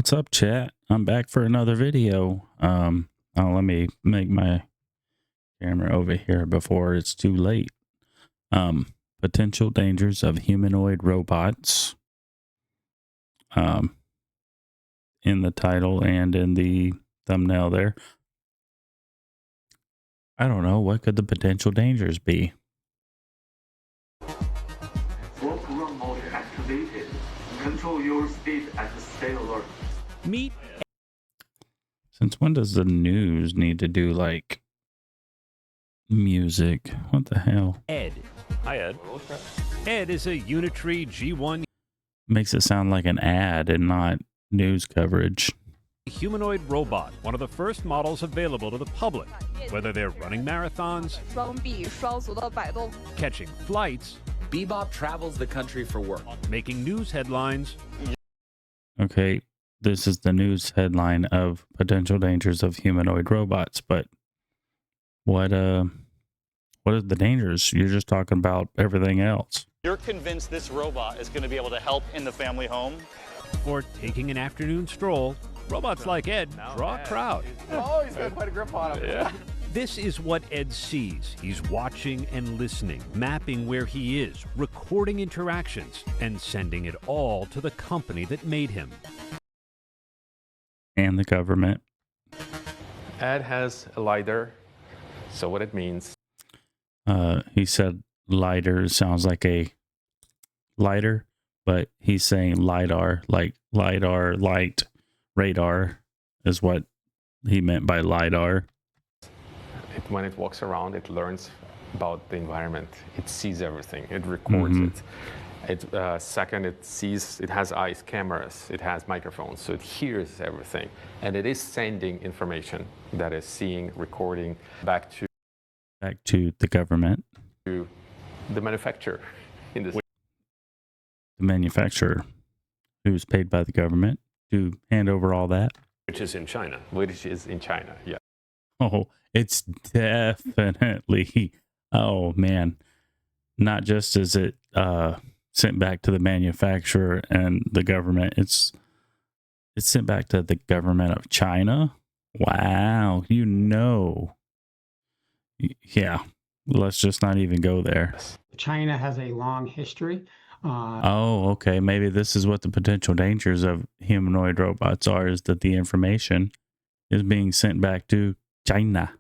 What's up, chat? I'm back for another video. Let me make my camera over here before it's too late. Potential dangers of humanoid robots. In the title and in the thumbnail there. I don't know, what could the potential dangers be? Work run mode activated. Control your speed and stay alert. Meet. Since when does the news need to do like music? What the hell? Ed. Hi, Ed. Ed is a Unitree G1 Makes it sound like an ad and not news coverage. humanoid robot, one of the first models available to the public. Whether they're running marathons, 双臂双足的摆动， catching flights, Bebop travels the country for work. making news headlines, Okay, this is the news headline of potential dangers of humanoid robots, but what are the dangers? You're just talking about everything else. You're convinced this robot is going to be able to help in the family home? or taking an afternoon stroll. Robots like Ed draw a crowd. Oh, he's got quite a grip on him. Yeah. This is what Ed sees. He's watching and listening, mapping where he is, recording interactions, and sending it all to the company that made him. And the government. Ed has a LiDAR, so what it means. He said lighter sounds like a lighter, but he's saying LiDAR, like LiDAR, light, radar is what he meant by LiDAR. When it walks around, it learns about the environment. It sees everything. It records it. Second, it has eyes, cameras, it has microphones, so it hears everything. And it is sending information that is seeing, recording back to the government. The manufacturer in this. The manufacturer, who's paid by the government to hand over all that. Which is in China. Which is in China, yeah. Oh, it's definitely, oh man, not just is it sent back to the manufacturer and the government, it's sent back to the government of China. Wow, yeah, let's just not even go there. China has a long history. Oh, okay. Maybe this is what the potential dangers of humanoid robots are, is that the information is being sent back to China.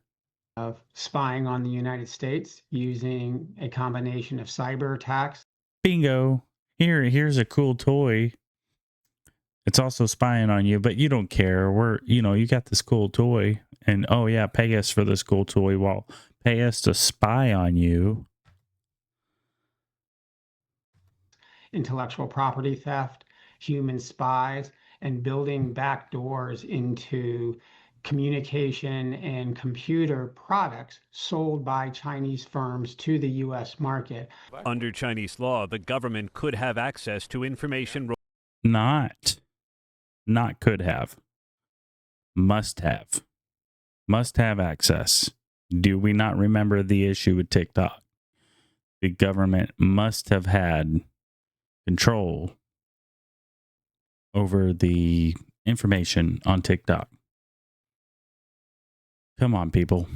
Of spying on the United States using a combination of cyber attacks. Bingo. Here's a cool toy. It's also spying on you, but you don't care. You got this cool toy, and oh yeah, pay us for this cool toy. Well, pay us to spy on you. Intellectual property theft, human spies, and building back doors into communication and computer products sold by Chinese firms to the U.S. market. Under Chinese law, the government could have access to information. Not could have. Must have. Must have access. Do we not remember the issue with TikTok? The government must have had control over the information on TikTok. Come on, people.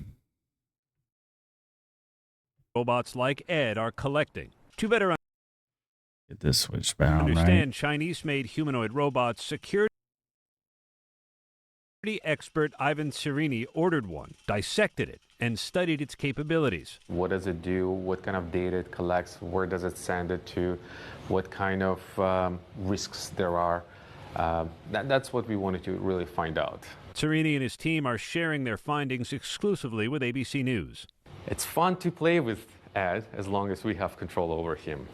Robots like Ed are collecting. To better Get this switch bound, understand right? Chinese-made humanoid robots, security expert Ivan Cirini ordered one, dissected it, and studied its capabilities. What does it do? What kind of data it collects? Where does it send it to? What kind of risks there are? That's what we wanted to really find out. Cirini and his team are sharing their findings exclusively with ABC News. It's fun to play with Ed as long as we have control over him.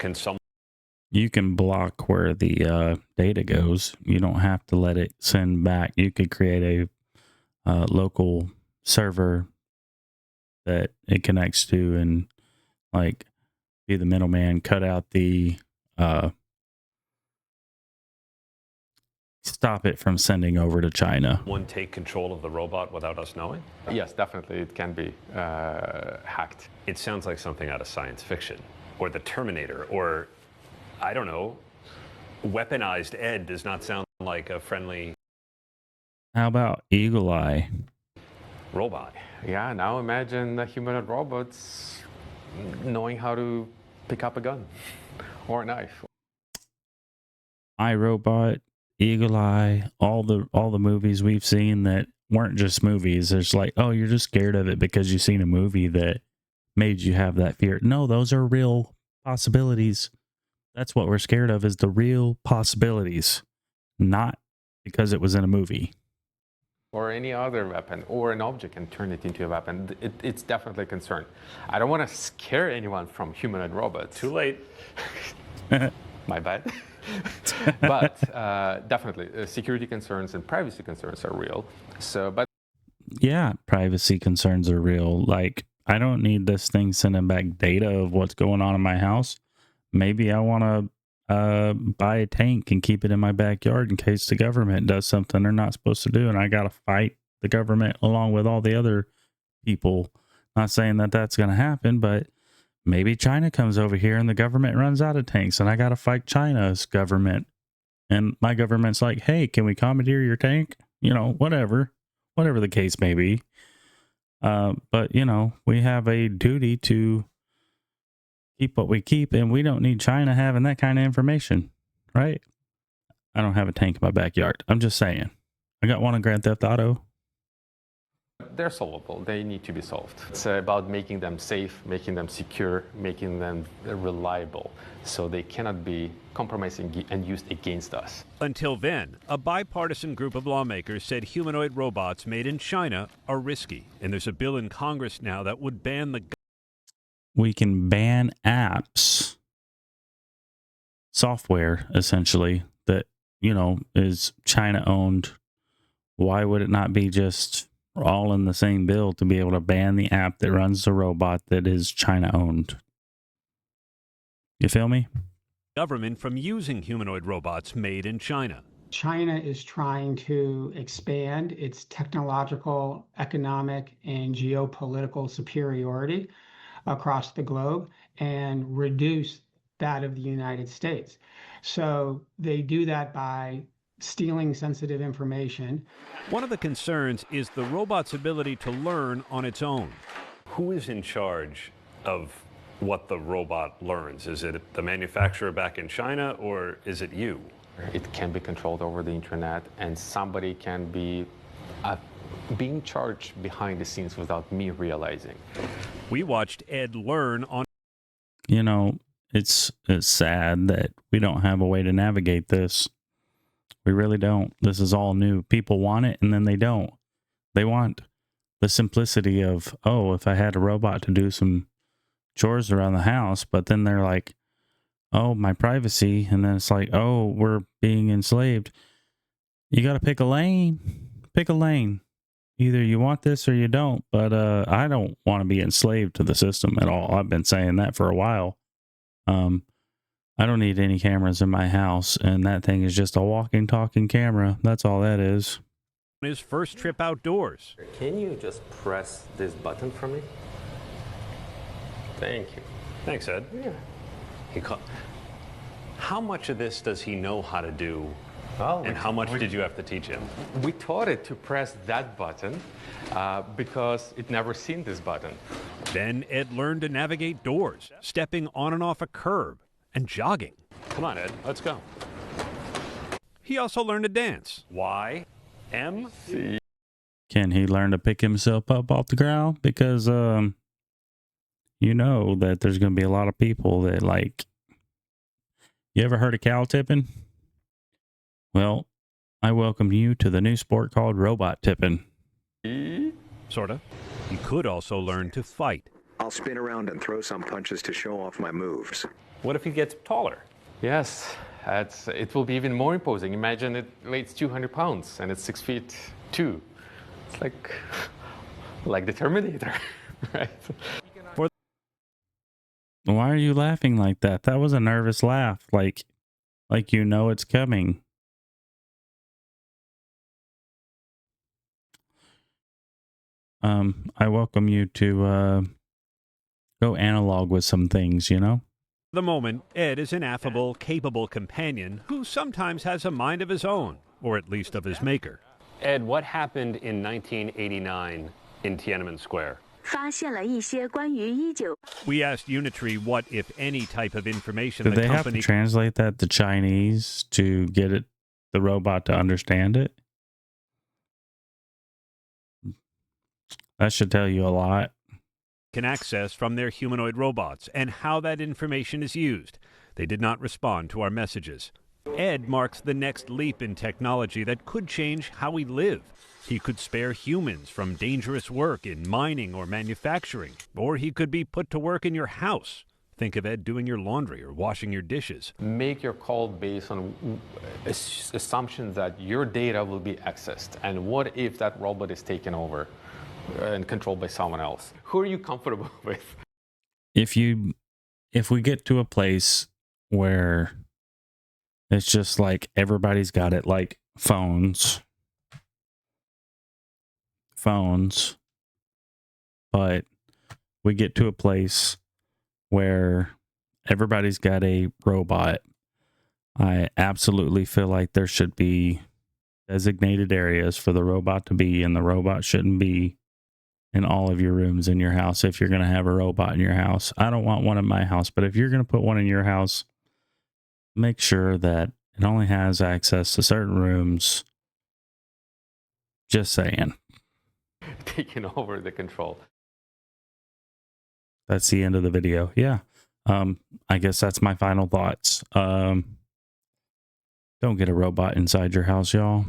You can block where the data goes. You don't have to let it send back. You could create a local server that it connects to and like be the middleman, cut out the stop it from sending over to China. One take control of the robot without us knowing? Yes, definitely, it can be hacked. It sounds like something out of science fiction, or the Terminator, or, I don't know, weaponized Ed does not sound like a friendly How about Eagle Eye? Robot. Yeah, now imagine the humanoid robots knowing how to pick up a gun or a knife. iRobot, Eagle Eye, all the movies we've seen that weren't just movies. It's like, oh, you're just scared of it because you've seen a movie that made you have that fear. No, those are real possibilities. That's what we're scared of, is the real possibilities, not because it was in a movie. Or any other weapon or an object and turn it into a weapon. It's definitely a concern. I don't want to scare anyone from humanoid robots. Too late. My bad. But definitely, security concerns and privacy concerns are real. But yeah, privacy concerns are real. Like, I don't need this thing sending back data of what's going on in my house. Maybe I want to buy a tank and keep it in my backyard in case the government does something they're not supposed to do, and I got to fight the government along with all the other people. Not saying that that's going to happen, but maybe China comes over here and the government runs out of tanks, and I got to fight China's government. And my government's like, hey, can we commandeer your tank? You know, whatever the case may be. But, you know, we have a duty to keep what we keep, and we don't need China having that kind of information, right? I don't have a tank in my backyard. I'm just saying. I got one in Grand Theft Auto. they're solvable. They need to be solved. It's about making them safe, making them secure, making them reliable, so they cannot be compromised and used against us. Until then, a bipartisan group of lawmakers said humanoid robots made in China are risky, and there's a bill in Congress now that would ban the... We can ban apps, software, essentially, that, you know, is China-owned. Why would it not be just all in the same bill to be able to ban the app that runs the robot that is China-owned? You feel me? Government from using humanoid robots made in China. China is trying to expand its technological, economic, and geopolitical superiority across the globe and reduce that of the United States. So they do that by stealing sensitive information. One of the concerns is the robot's ability to learn on its own. Who is in charge of what the robot learns? Is it the manufacturer back in China, or is it you? It can be controlled over the internet, and somebody can be being charged behind the scenes without me realizing. We watched Ed learn on... You know, it's sad that we don't have a way to navigate this. We really don't. This is all new. People want it, and then they don't. They want the simplicity of, oh, if I had a robot to do some chores around the house, but then they're like, oh, my privacy. And then it's like, oh, we're being enslaved. You got to pick a lane. Pick a lane. Either you want this or you don't. But I don't want to be enslaved to the system at all. I've been saying that for a while. I don't need any cameras in my house, and that thing is just a walking, talking camera. That's all that is. His first trip outdoors. Can you just press this button for me? Thank you. Thanks, Ed. Yeah. How much of this does he know how to do? Well, and how much did you have to teach him? We taught it to press that button because it never seen this button. Then Ed learned to navigate doors, stepping on and off a curb, and jogging. Come on, Ed, let's go. He also learned to dance. Y, M, C. Can he learn to pick himself up off the ground? Because, you know that there's going to be a lot of people that like... You ever heard of cow tipping? Well, I welcome you to the new sport called robot tipping. Sorta. He could also learn to fight. I'll spin around and throw some punches to show off my moves. What if he gets taller? Yes, it will be even more imposing. Imagine it weighs 200 pounds and it's 6'2". It's like the Terminator, right? Why are you laughing like that? That was a nervous laugh, like you know it's coming. I welcome you to go analog with some things, you know? For the moment, Ed is an affable, capable companion who sometimes has a mind of his own, or at least of his maker. Ed, what happened in 1989 in Tiananmen Square? 发现了一些关于19 We asked Unitree what, if any, type of information Did the they have to company translate that to Chinese to get it, the robot to understand it? That should tell you a lot. can access from their humanoid robots and how that information is used. They did not respond to our messages. Ed marks the next leap in technology that could change how we live. He could spare humans from dangerous work in mining or manufacturing, or he could be put to work in your house. Think of Ed doing your laundry or washing your dishes. Make your call based on assumptions that your data will be accessed. And what if that robot is taken over and controlled by someone else? Who are you comfortable with? If we get to a place where it's just like everybody's got it, like phones, but we get to a place where everybody's got a robot, I absolutely feel like there should be designated areas for the robot to be, and the robot shouldn't be in all of your rooms in your house. If you're going to have a robot in your house, I don't want one in my house, but if you're going to put one in your house, make sure that it only has access to certain rooms. Just saying. Taking over the control. That's the end of the video. Yeah. I guess that's my final thoughts. Don't get a robot inside your house, y'all.